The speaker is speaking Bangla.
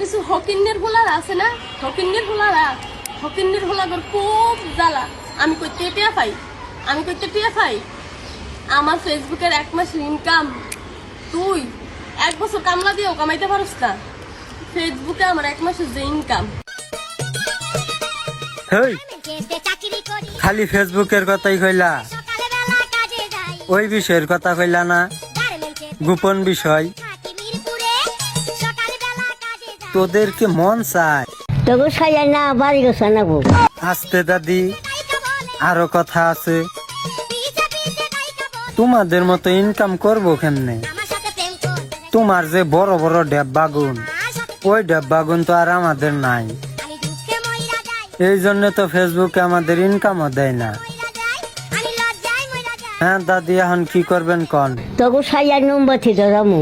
কিছু হকিন্নের হোলার আছে না, হকিন্নের হোলারা, হকিন্নের হোলাগর খুব জ্বালা। আমি কইতে টিয়া পাই আমার ফেসবুকের 1 মাসের ইনকাম তুই 1 বছর কামলা দিয়েও কামাইতে পারস না। ফেসবুকে আমার 1 মাসের যে ইনকাম। খালি ফেসবুকের কথাই কইলা, ওই বিষয়ের কথা কইলা না, গোপন বিষয়। তোদের কি মন চায়? তোকে সাজাই না বাড়ি গেছে না গো। আস্তে দাদি, আরো কথা আছে। তোমাদের মতো ইনকাম করবো কেমনে? তোমার যে বড় বড় ডেব্বা গুণ, ওই ডেব্বা গুণ তো আর আমাদের নাই। এই জন্য তো ফেসবুকে আমাদের ইনকামও দেয় না। হ্যাঁ দাদি, এখন কি করবেন কন? তোকে সাজাই নম্বর থেকে যাবো।